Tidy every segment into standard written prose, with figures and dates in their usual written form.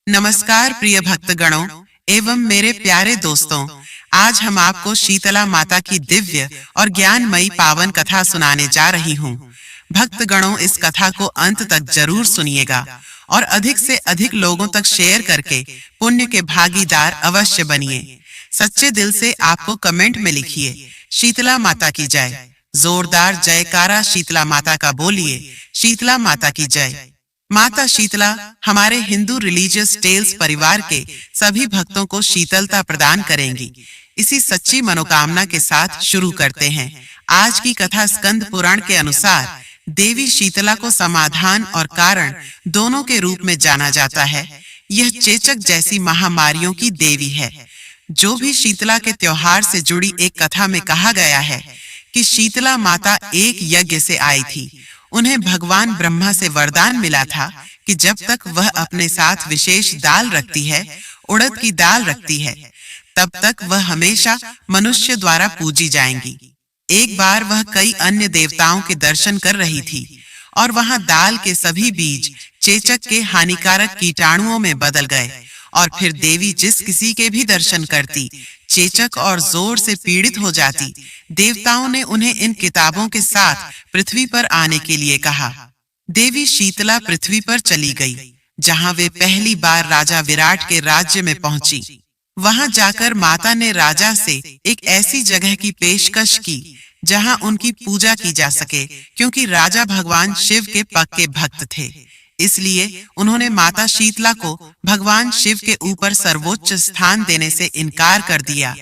नमस्कार प्रिय भक्तगणों एवं मेरे प्यारे दोस्तों, आज हम आपको शीतला माता की दिव्य और ज्ञानमयी पावन कथा सुनाने जा रही हूँ। भक्तगणों, इस कथा को अंत तक जरूर सुनिएगा और अधिक से अधिक लोगों तक शेयर करके पुण्य के भागीदार अवश्य बनिए। सच्चे दिल से आपको कमेंट में लिखिए शीतला माता की जय। जोरदार जयकारा शीतला माता का बोलिए, शीतला माता की जय। माता शीतला हमारे हिंदू रिलीजियस टेल्स परिवार के सभी भक्तों को शीतलता प्रदान करेंगी। इसी सच्ची मनोकामना के साथ शुरू करते हैं। आज की कथा स्कंद पुराण के अनुसार देवी शीतला को समाधान और कारण दोनों के रूप में जाना जाता है। यह चेचक जैसी महामारियों की देवी है। जो भी शीतला के त्योहार से जुड़ी एक कथा में कहा गया है कि शीतला माता एक यज्ञ से आई थी। उन्हें भगवान ब्रह्मा से वरदान मिला था कि जब तक वह अपने साथ विशेष दाल रखती है, उड़द की दाल रखती है, तब तक वह हमेशा मनुष्य द्वारा पूजी जाएंगी। एक बार वह कई अन्य देवताओं के दर्शन कर रही थी और वहां दाल के सभी बीज चेचक के हानिकारक कीटाणुओं में बदल गए और फिर देवी जिस किसी के भी दर्शन करती चेचक और जोर से पीड़ित हो जाती। देवताओं ने उन्हें इन किताबों के साथ पृथ्वी पर आने के लिए कहा। देवी शीतला पृथ्वी पर चली गई, जहां वे पहली बार राजा विराट के राज्य में पहुंची। वहां जाकर माता ने राजा से एक ऐसी जगह की पेशकश की जहां उनकी पूजा की जा सके, क्योंकि राजा भगवान शिव के पक्के भक्त थे। इसलिए उन्होंने माता शीतला को भगवान शिव के ऊपर सर्वोच्च स्थान देने से इनकार कर दिया।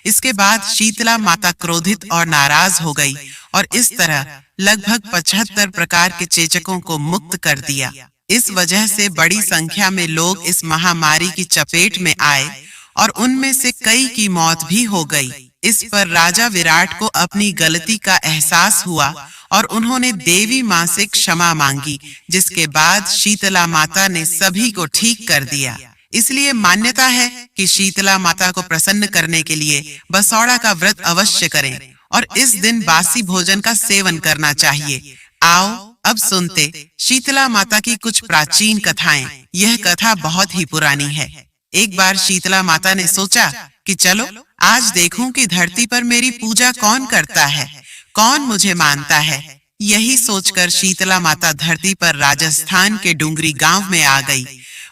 इसके बाद शीतला माता क्रोधित और नाराज हो गई और इस तरह लगभग 75 प्रकार के चेचकों को मुक्त कर दिया। इस वजह से बड़ी संख्या में लोग इस महामारी की चपेट में आए और उनमें से कई की मौत भी हो गई। इस पर राजा विराट को अपनी गलती का एहसास हुआ और उन्होंने देवी मां से क्षमा मांगी, जिसके बाद शीतला माता ने सभी को ठीक कर दिया। इसलिए मान्यता है कि शीतला माता को प्रसन्न करने के लिए बसौड़ा का व्रत अवश्य करें और इस दिन बासी भोजन का सेवन करना चाहिए। आओ अब सुनते शीतला माता की कुछ प्राचीन कथाएं। यह कथा बहुत ही पुरानी है। एक बार शीतला माता ने सोचा कि चलो आज देखूं कि धरती पर मेरी पूजा कौन करता है, कौन मुझे मानता है। यही सोचकर शीतला माता धरती पर राजस्थान के डुंगरी गांव में आ गई।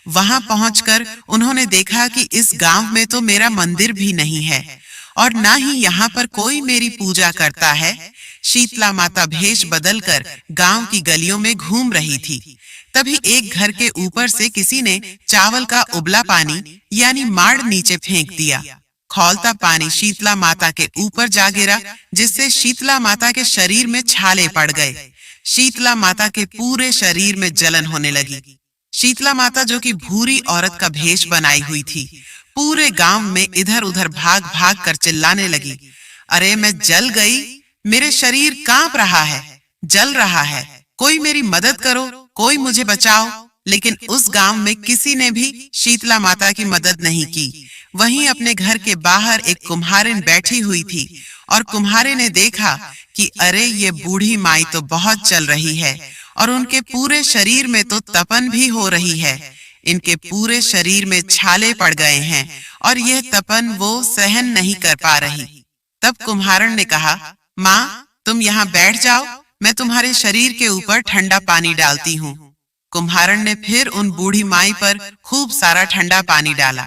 वहां पहुंचकर उन्होंने देखा कि इस गांव में तो मेरा मंदिर भी नहीं है और ना ही यहाँ पर कोई मेरी पूजा करता है। शीतला माता भेष बदलकर गांव की गलियों में घूम रही थी। तभी एक घर के ऊपर से किसी ने चावल का उबला पानी यानी माड़ नीचे फेंक दिया। खौलता पानी शीतला माता के ऊपर जा गिरा, जिससे शीतला माता के शरीर में छाले पड़ गए। शीतला माता के पूरे शरीर में जलन होने लगी। शीतला माता, जो कि भूरी औरत का भेष बनाई हुई थी, पूरे गांव में इधर उधर भाग भाग कर चिल्लाने लगी, अरे मैं जल गई, मेरे शरीर कांप रहा है, जल रहा है, कोई मेरी मदद करो, कोई मुझे बचाओ। लेकिन उस गांव में किसी ने भी शीतला माता की मदद नहीं की। वहीं अपने घर के बाहर एक कुम्हारिन बैठी हुई थी और कुम्हारे ने देखा कि अरे ये बूढ़ी माई तो बहुत चल रही है और उनके पूरे शरीर में तो तपन भी हो रही है। इनके पूरे शरीर में छाले पड़ गए हैं और यह तपन वो सहन नहीं कर पा रही। तब कुम्हारन ने कहा, माँ तुम यहाँ बैठ जाओ, मैं तुम्हारे शरीर के ऊपर ठंडा पानी डालती हूँ। कुम्हारन ने फिर उन बूढ़ी माई पर खूब सारा ठंडा पानी डाला।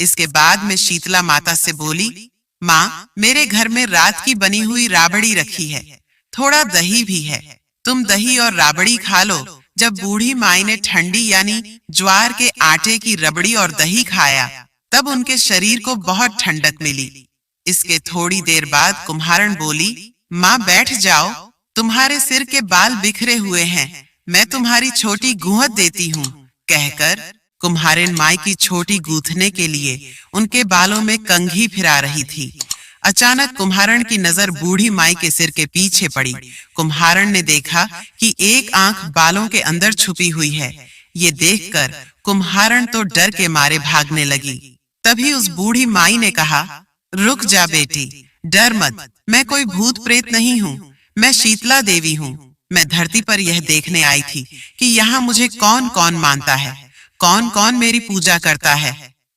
इसके बाद में शीतला माता से बोली, माँ मेरे घर में रात की बनी हुई राबड़ी रखी है, थोड़ा दही भी है, तुम दही और राबड़ी खा लो। जब बूढ़ी माई ने ठंडी यानी ज्वार के आटे की रबड़ी और दही खाया, तब उनके शरीर को बहुत ठंडक मिली। इसके थोड़ी देर बाद कुम्हारन बोली, माँ बैठ जाओ, तुम्हारे सिर के बाल बिखरे हुए हैं, मैं तुम्हारी छोटी गूंहत देती हूँ। कहकर कुम्हारिन माई की छोटी गूंथने के लिए उनके बालों में कंघी फिरा रही थी। अचानक कुम्हारन की नजर बूढ़ी माई के सिर के पीछे पड़ी। कुम्हारन ने देखा कि एक आंख बालों के अंदर छुपी हुई है। ये देखकर कुम्हारन तो डर के मारे भागने लगी। तभी उस बूढ़ी माई ने कहा, रुक जा बेटी, डर मत, मैं कोई भूत प्रेत नहीं हूँ, मैं शीतला देवी हूँ। मैं धरती पर यह देखने आई थी कि यहाँ मुझे कौन कौन मानता है, कौन कौन मेरी पूजा करता है।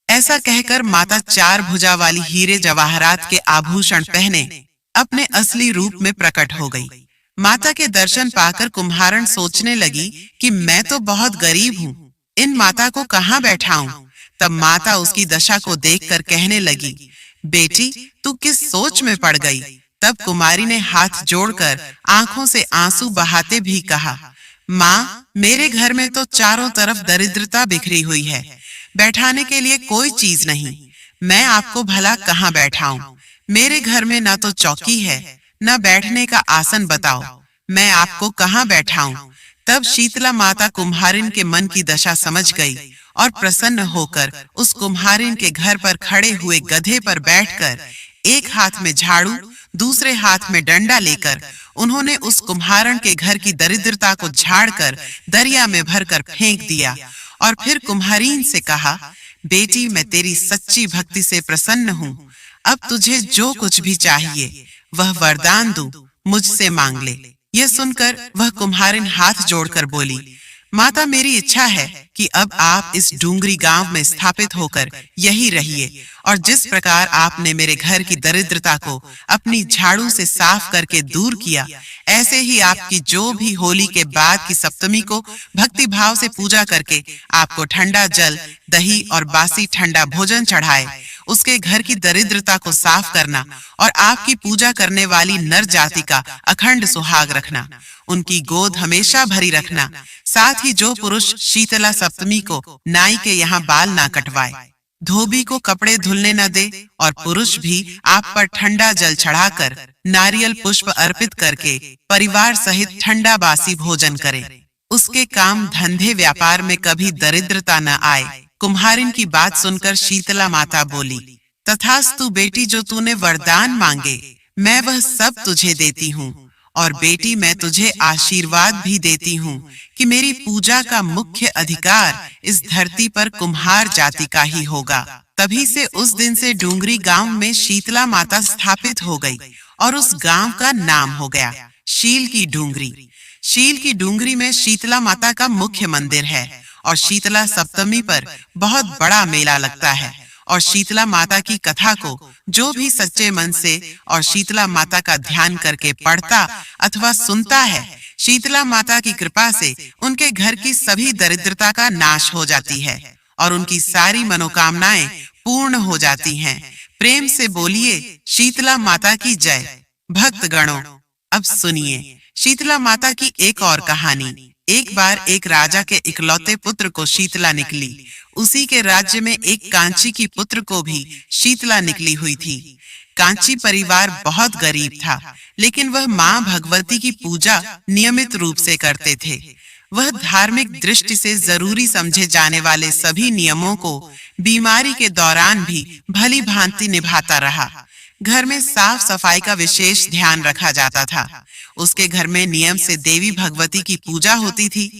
ऐसा कहकर माता 4 भुजा वाली हीरे जवाहरात के आभूषण पहने अपने असली रूप में प्रकट हो गई। माता के दर्शन पाकर कुम्हारण सोचने लगी कि मैं तो बहुत गरीब हूँ, इन माता को कहाँ बैठाऊं। तब माता उसकी दशा को देखकर कहने लगी, बेटी तू किस सोच में पड़ गई। तब कुमारी ने हाथ जोड़कर आंखों से आंसू बहाते भी कहा, माँ मेरे घर में तो चारों तरफ दरिद्रता बिखरी हुई है, बैठाने के लिए कोई चीज नहीं, मैं आपको भला कहाँ बैठाऊं। मेरे घर में ना तो चौकी है न बैठने का आसन, बताओ मैं आपको कहाँ बैठाऊं। तब शीतला माता कुम्हारिन के मन की दशा समझ गई और प्रसन्न होकर उस कुम्हारिन के घर पर खड़े हुए गधे पर बैठकर एक हाथ में झाड़ू दूसरे हाथ में डंडा लेकर उन्होंने उस कुम्हारण के घर की दरिद्रता को झाड़कर दरिया में भरकर फेंक दिया और फिर कुम्हारीन से कहा, बेटी मैं तेरी सच्ची भक्ति से प्रसन्न हूँ, अब तुझे जो कुछ भी चाहिए वह वरदान दूं, मुझसे मांग ले। यह सुनकर वह कुम्हारिन हाथ जोड़कर बोली, माता मेरी इच्छा है कि अब आप इस डूंगरी गांव में स्थापित होकर यही रहिए और जिस प्रकार आपने मेरे घर की दरिद्रता को अपनी झाड़ू से साफ करके दूर किया, ऐसे ही आपकी जो भी होली के बाद की सप्तमी को भक्ति भाव से पूजा करके आपको ठंडा जल, दही और बासी ठंडा भोजन चढ़ाए, उसके घर की दरिद्रता को साफ करना और आपकी पूजा करने वाली नर जाति का अखंड सुहाग रखना, उनकी गोद हमेशा भरी रखना। साथ ही जो पुरुष शीतला सप्तमी को नाई के यहाँ बाल ना कटवाए, धोबी को कपड़े धुलने न दे और पुरुष भी आप पर ठंडा जल चढ़ाकर नारियल पुष्प अर्पित करके परिवार सहित ठंडा बासी भोजन करे, उसके काम धंधे व्यापार में कभी दरिद्रता न आए। कुम्हारिन की बात सुनकर शीतला माता बोली, तथास्तु बेटी, जो तूने वरदान मांगे मैं वह सब तुझे देती हूँ और बेटी मैं तुझे आशीर्वाद भी देती हूँ कि मेरी पूजा का मुख्य अधिकार इस धरती पर कुम्हार जाति का ही होगा। तभी से उस दिन से डूंगरी गांव में शीतला माता स्थापित हो गई और उस गांव का नाम हो गया शील की डूंगरी। शील की डूंगरी में शीतला माता का मुख्य मंदिर है और शीतला सप्तमी पर बहुत बड़ा मेला लगता है और शीतला माता की कथा को जो भी सच्चे मन से और शीतला माता का ध्यान करके पढ़ता अथवा सुनता है, शीतला माता की कृपा से उनके घर की सभी दरिद्रता का नाश हो जाती है और उनकी सारी मनोकामनाएं पूर्ण हो जाती हैं। प्रेम से बोलिए शीतला माता की जय। भक्तगणों, अब सुनिए शीतला माता की एक और कहानी। एक बार एक राजा के इकलौते पुत्र को शीतला निकली। उसी के राज्य में एक कांची की पुत्र को भी शीतला निकली हुई थी। कांची परिवार बहुत गरीब था, लेकिन वह मां भगवती की पूजा नियमित रूप से करते थे। वह धार्मिक दृष्टि से जरूरी समझे जाने वाले सभी नियमों को बीमारी के दौरान भी भली भांति निभाता रहा। घर में साफ सफाई का विशेष ध्यान रखा जाता था। उसके घर में नियम से देवी भगवती की पूजा होती थी।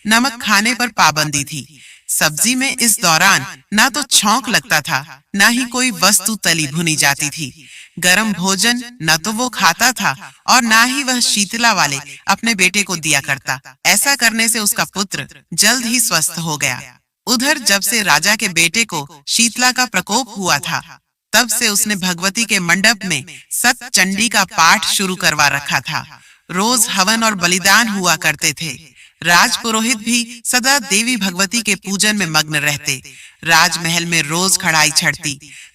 नमक खाने पर पाबंदी थी। सब्जी में इस दौरान ना तो छौंक लगता था, ना ही कोई वस्तु तली भुनी जाती थी। गरम भोजन न तो वो खाता था और ना ही वह शीतला वाले अपने बेटे को दिया करता। ऐसा करने से उसका पुत्र जल्द ही स्वस्थ हो गया। उधर जब से राजा के बेटे को शीतला का प्रकोप हुआ था, तब से उसने भगवती के मंडप में सत चंडी का पाठ शुरू करवा रखा था। रोज हवन और बलिदान हुआ करते थे। राजपुरोहित भी सदा देवी भगवती के पूजन में मग्न रहते। राजमहल में रोज कढ़ाई छड़ती,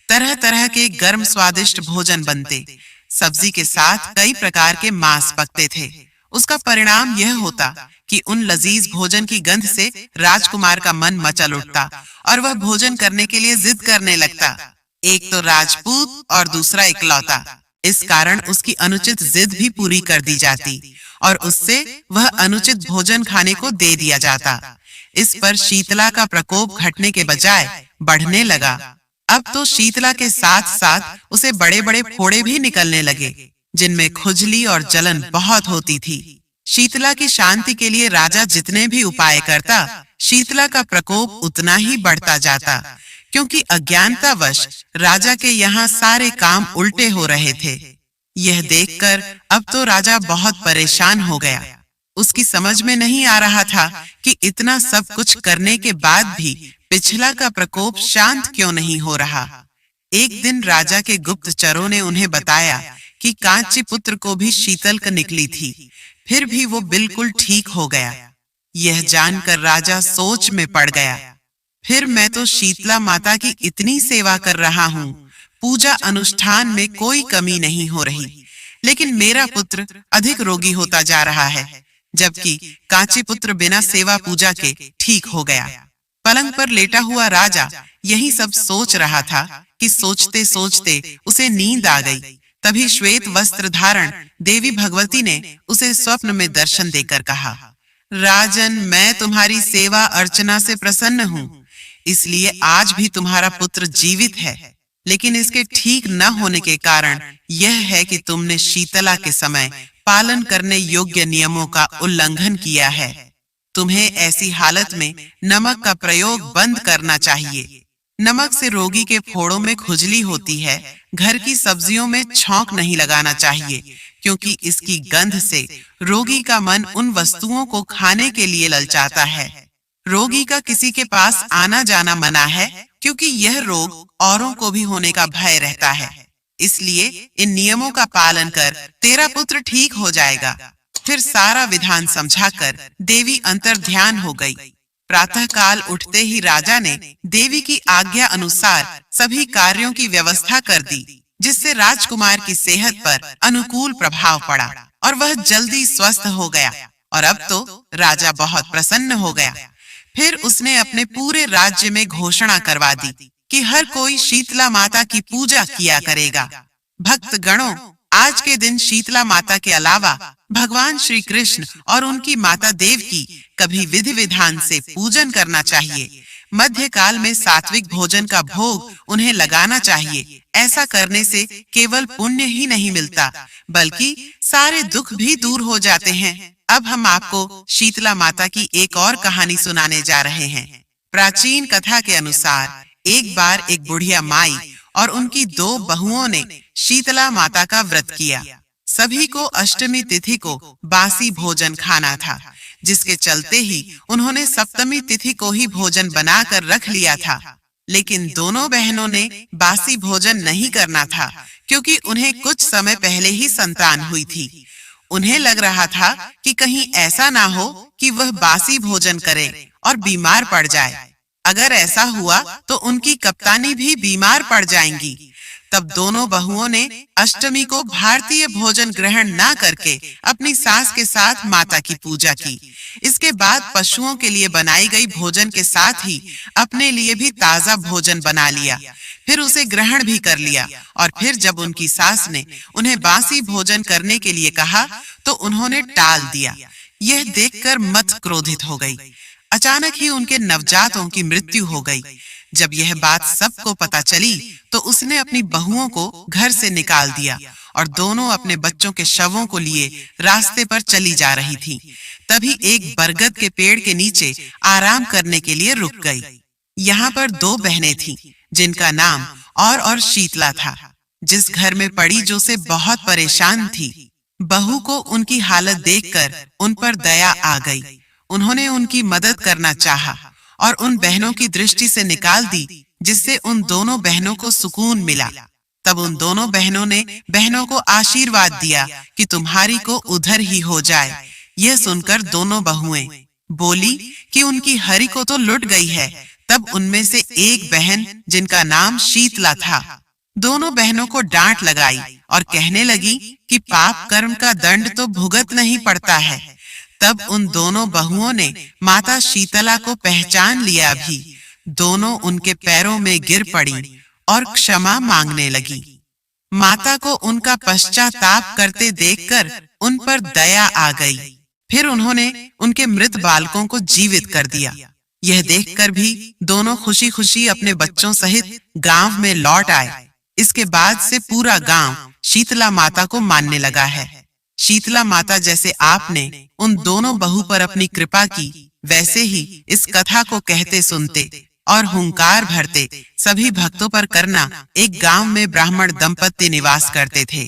तरह तरह के गर्म स्वादिष्ट भोजन बनते। सब्जी के साथ कई प्रकार के मांस पकते थे। उसका परिणाम यह होता कि उन लजीज भोजन की गंध से राजकुमार का मन मचल उठता और वह भोजन करने के लिए जिद करने लगता। एक तो राजपूत और दूसरा इकलौता, इस कारण उसकी अनुचित जिद भी पूरी कर दी जाती और उससे वह अनुचित भोजन खाने को दे दिया जाता। इस पर शीतला का प्रकोप घटने के बजाय बढ़ने लगा। अब तो शीतला के साथ साथ उसे बड़े बड़े फोड़े भी निकलने लगे, जिनमें खुजली और जलन बहुत होती थी। शीतला की शांति के लिए राजा जितने भी उपाय करता, शीतला का प्रकोप उतना ही बढ़ता जाता, क्योंकि अज्ञानतावश राजा के यहाँ सारे काम उल्टे हो रहे थे। यह देखकर अब तो राजा बहुत परेशान हो गया। उसकी समझ में नहीं आ रहा था कि इतना सब कुछ करने के बाद भी पिछला का प्रकोप शांत क्यों नहीं हो रहा। एक दिन राजा के गुप्तचरों ने उन्हें बताया कि कांची पुत्र को भी शीतल का निकली थी, फिर भी वो बिल्कुल ठीक हो गया। यह जानकर राजा सोच में पड़ गया। फिर मैं तो शीतला माता की इतनी सेवा कर रहा हूँ, पूजा अनुष्ठान में कोई कमी नहीं हो रही, लेकिन मेरा पुत्र अधिक रोगी होता जा रहा है, जबकि कांची पुत्र बिना सेवा पूजा के ठीक हो गया। पलंग पर लेटा हुआ राजा यही सब सोच रहा था कि सोचते सोचते उसे नींद आ गई। तभी श्वेत वस्त्र धारण देवी भगवती ने उसे स्वप्न में दर्शन देकर कहा, राजन, मैं तुम्हारी सेवा अर्चना से प्रसन्न हूँ, इसलिए आज भी तुम्हारा पुत्र जीवित है, लेकिन इसके ठीक न होने के कारण यह है कि तुमने शीतला के समय पालन करने योग्य नियमों का उल्लंघन किया है। तुम्हें ऐसी हालत में नमक का प्रयोग बंद करना चाहिए। नमक से रोगी के फोड़ों में खुजली होती है। घर की सब्जियों में छौंक नहीं लगाना चाहिए, क्योंकि इसकी गंध से रोगी का मन उन वस्तुओं को खाने के लिए ललचाता है। रोगी का किसी के पास आना जाना मना है, क्योंकि यह रोग औरों को भी होने का भय रहता है। इसलिए इन नियमों का पालन कर तेरा पुत्र ठीक हो जाएगा। फिर सारा विधान समझाकर देवी अंतर्ध्यान हो गई। प्रातः काल उठते ही राजा ने देवी की आज्ञा अनुसार सभी कार्यों की व्यवस्था कर दी, जिससे राजकुमार की सेहत पर अनुकूल प्रभाव पड़ा और वह जल्दी स्वस्थ हो गया। और अब तो राजा बहुत प्रसन्न हो गया। फिर उसने अपने पूरे राज्य में घोषणा करवा दी कि हर कोई शीतला माता की पूजा किया करेगा। भक्त गणों, आज के दिन शीतला माता के अलावा भगवान श्री कृष्ण और उनकी माता देवकी कभी विधि विधान से पूजन करना चाहिए। मध्यकाल में सात्विक भोजन का भोग उन्हें लगाना चाहिए। ऐसा करने से केवल पुण्य ही नहीं मिलता, बल्कि सारे दुख भी दूर हो जाते हैं। अब हम आपको शीतला माता की एक और कहानी सुनाने जा रहे हैं। प्राचीन कथा के अनुसार एक बार एक बुढ़िया माई और उनकी 2 बहुओं ने शीतला माता का व्रत किया। सभी को अष्टमी तिथि को बासी भोजन खाना था, जिसके चलते ही उन्होंने सप्तमी तिथि को ही भोजन बनाकर रख लिया था। लेकिन दोनों बहनों ने बासी भोजन नहीं करना था, क्योंकि उन्हें कुछ समय पहले ही संतान हुई थी। उन्हें लग रहा था कि कहीं ऐसा ना हो कि वह बासी भोजन करे और बीमार पड़ जाए। अगर ऐसा हुआ तो उनकी कप्तानी भी बीमार पड़ जाएंगी। तब दोनों बहुओं ने अष्टमी को भारतीय भोजन ग्रहण न करके अपनी सास के साथ माता की पूजा की। इसके बाद पशुओं के लिए बनाई गई भोजन के साथ ही अपने लिए भी ताजा भोजन बना लिया, फिर उसे ग्रहण भी कर लिया। और फिर जब उनकी सास ने उन्हें बासी भोजन करने के लिए कहा तो उन्होंने टाल दिया। यह देखकर मत क्रोधित हो गई। अचानक ही उनके नवजातों की मृत्यु हो गई। जब यह बात सबको पता चली तो उसने अपनी बहुओं को घर से निकाल दिया और दोनों अपने बच्चों के शवों को लिए रास्ते पर चली जा रही थी। तभी एक बरगद के पेड़ के नीचे आराम करने के लिए रुक गई। यहाँ पर 2 बहनें थीं, जिनका नाम और शीतला था। जिस घर में पड़ी जो से बहुत परेशान थी, बहू को उनकी हालत देखकर उन पर दया आ गई। उन्होंने उनकी मदद करना चाहा और उन बहनों की दृष्टि से निकाल दी, जिससे उन दोनों बहनों को सुकून मिला। तब उन दोनों बहनों ने बहनों को आशीर्वाद दिया कि तुम्हारी को उधर ही हो जाए। यह सुनकर दोनों बहुएं बोली कि उनकी हरी को तो लुट गई है। तब उनमें से एक बहन, जिनका नाम शीतला था, दोनों बहनों को डांट लगाई और कहने लगी कि पाप कर्म का दंड तो भुगत नहीं पड़ता है। तब उन दोनों बहुओं ने माता शीतला को पहचान लिया भी। दोनों उनके पैरों में गिर पड़ी और क्षमा मांगने लगी। माता को उनका पश्चाताप करते देखकर उन पर दया आ गई। फिर उन्होंने उनके मृत बालकों को जीवित कर दिया। यह देखकर भी दोनों खुशी खुशी अपने बच्चों सहित गांव में लौट आए। इसके बाद से पूरा गांव शीतला माता को मानने लगा है। शीतला माता जैसे आपने उन दोनों बहू पर अपनी कृपा की, वैसे ही इस कथा को कहते सुनते और हुंकार भरते सभी भक्तों पर करना। एक गांव में ब्राह्मण दंपत्ति निवास करते थे।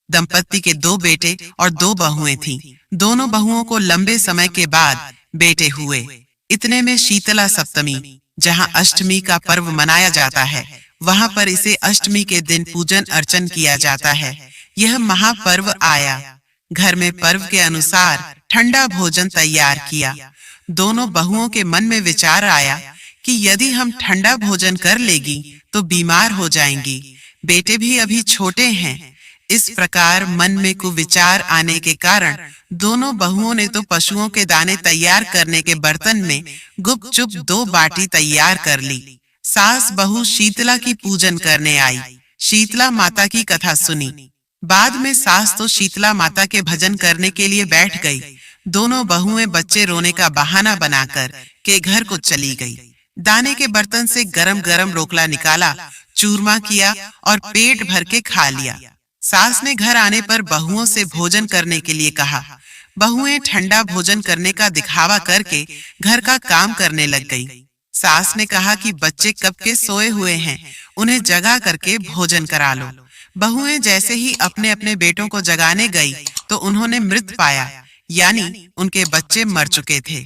दंपत्ति के 2 बेटे और 2 बहुएं थीं। दोनों बहुओं को लंबे समय के बाद बेटे हुए। इतने में शीतला सप्तमी, जहां अष्टमी का पर्व मनाया जाता है, वहां पर इसे अष्टमी के दिन पूजन अर्चन किया जाता है। यह महापर्व आया। घर में पर्व के अनुसार ठंडा भोजन तैयार किया। दोनों बहुओं के मन में विचार आया कि यदि हम ठंडा भोजन कर लेगी तो बीमार हो जाएंगी। बेटे भी अभी छोटे हैं। इस प्रकार मन में कुविचार आने के कारण दोनों बहुओं ने तो पशुओं के दाने तैयार करने के बर्तन में गुपचुप 2 बाटी तैयार कर ली। सास बहू शीतला की पूजन करने आई। शीतला माता की कथा सुनी। बाद में सास तो शीतला माता के भजन करने के लिए बैठ गई। दोनों बहुएं बच्चे रोने का बहाना बनाकर के घर को चली गई। दाने के बर्तन से गरम गरम रोकला निकाला, चूरमा किया और पेट भर के खा लिया। सास ने घर आने पर बहुओं से भोजन करने के लिए कहा। बहुएं ठंडा भोजन करने का दिखावा करके घर का काम करने लग गई। सास ने कहा कि बच्चे कब के सोए हुए हैं, उन्हें जगा करके भोजन करा लो। बहुएं जैसे ही अपने अपने बेटों को जगाने गई तो उन्होंने मृत पाया, यानी उनके बच्चे मर चुके थे।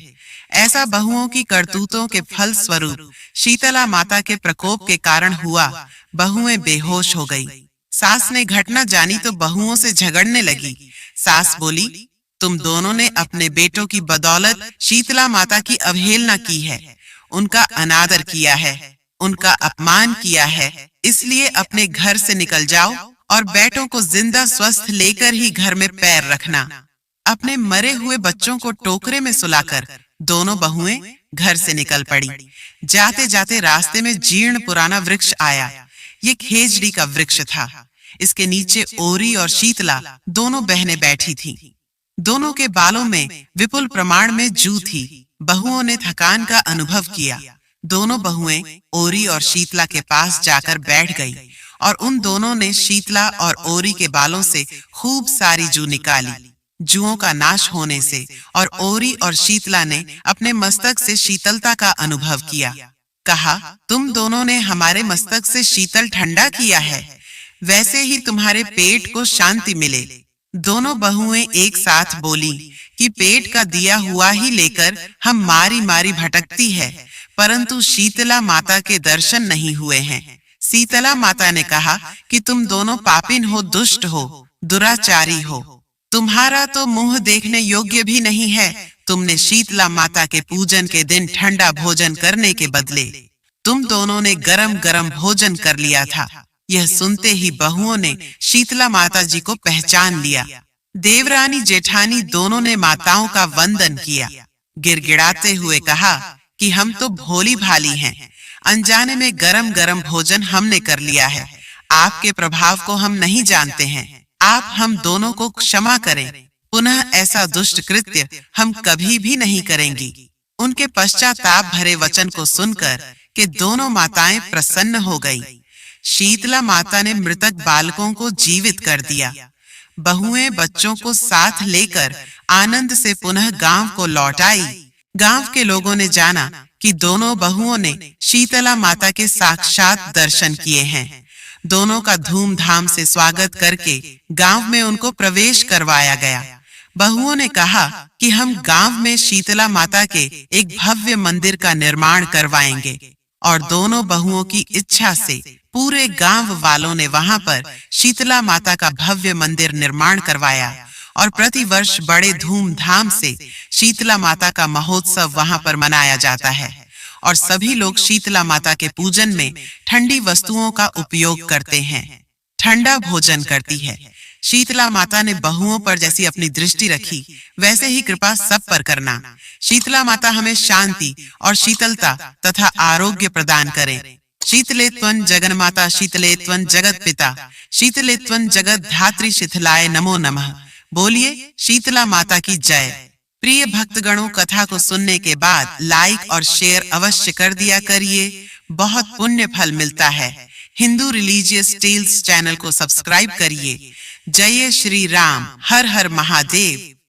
ऐसा बहुओं की करतूतों के फल स्वरूप शीतला माता के प्रकोप के कारण हुआ। बहुएं बेहोश हो गई। सास ने घटना जानी तो बहुओं से झगड़ने लगी। सास बोली, तुम दोनों ने अपने बेटों की बदौलत शीतला माता की अवहेलना की है, उनका अनादर किया है, उनका अपमान किया है। इसलिए अपने घर से निकल जाओ और बेटों को जिंदा स्वस्थ लेकर ही घर में पैर रखना। अपने मरे हुए बच्चों को टोकरे में सुलाकर दोनों बहुएं घर से निकल पड़ी। जाते जाते रास्ते में जीर्ण पुराना वृक्ष आया। ये खेजड़ी का वृक्ष था। इसके नीचे ओरी और शीतला दोनों बहनें बैठी थीं। दोनों के बालों में विपुल प्रमाण में जू थी। बहुओं ने थकान का अनुभव किया। दोनों बहुएं ओरी और शीतला के पास जाकर बैठ गई और उन दोनों ने शीतला और ओरी के बालों से खूब सारी जू निकाली। जुओं का नाश होने से और ओरी और शीतला ने अपने मस्तक से शीतलता का अनुभव किया। कहा, तुम दोनों ने हमारे मस्तक से शीतल ठंडा किया है, वैसे ही तुम्हारे पेट को शांति मिले। दोनों बहुएं एक साथ बोली कि पेट का दिया हुआ ही लेकर हम मारी मारी भटकती है, परंतु शीतला माता के दर्शन नहीं हुए हैं। शीतला माता ने कहा कि तुम दोनों पापिन हो, दुष्ट हो, दुराचारी हो। तुम्हारा तो मुंह देखने योग्य भी नहीं है। तुमने शीतला माता के पूजन के दिन ठंडा भोजन करने के बदले तुम दोनों ने गरम गरम भोजन कर लिया था। यह सुनते ही बहुओं ने शीतला माता जी को पहचान लिया। देवरानी जेठानी दोनों ने माताओं का वंदन किया। गिड़गिड़ाते हुए कहा कि हम तो भोली भाली हैं, अनजाने में गरम गरम भोजन हमने कर लिया है। आपके प्रभाव को हम नहीं जानते हैं। आप हम दोनों को क्षमा करें। पुनः ऐसा दुष्ट कृत्य हम कभी भी नहीं करेंगी। उनके पश्चाताप भरे वचन को सुनकर के दोनों माताएं प्रसन्न हो गईं। शीतला माता ने मृतक बालकों को जीवित कर दिया। बहुएं बच्चों को साथ लेकर आनंद से पुनः गांव को लौट आई। गांव के लोगों ने जाना कि दोनों बहुओं ने शीतला माता के साक्षात दर्शन किए हैं। दोनों का धूमधाम से स्वागत करके गांव में उनको प्रवेश करवाया गया। बहुओं ने कहा कि हम गांव में शीतला माता के एक भव्य मंदिर का निर्माण करवाएंगे और दोनों बहुओं की इच्छा से पूरे गांव वालों ने वहां पर शीतला माता का भव्य मंदिर निर्माण करवाया और प्रतिवर्ष बड़े धूमधाम से शीतला माता का महोत्सव वहां पर मनाया जाता है और सभी लोग शीतला माता के पूजन में ठंडी वस्तुओं का उपयोग करते हैं, ठंडा भोजन करती है। शीतला माता ने बहुओं पर जैसी अपनी दृष्टि रखी, वैसे ही कृपा सब पर करना। शीतला माता हमें शांति और शीतलता तथा आरोग्य प्रदान करें। शीतले त्वं जगन्माता, शीतले त्वं जगत पिता, शीतले त्वं जगत धात्री शिथिलाय नमो नमः। बोलिए शीतला माता की जय। प्रिय भक्तगणों, कथा को सुनने के बाद लाइक और शेयर अवश्य कर दिया करिए, बहुत पुण्य फल मिलता है। हिंदू रिलीजियस टेल्स चैनल को सब्सक्राइब करिए। जय श्री राम, हर हर महादेव।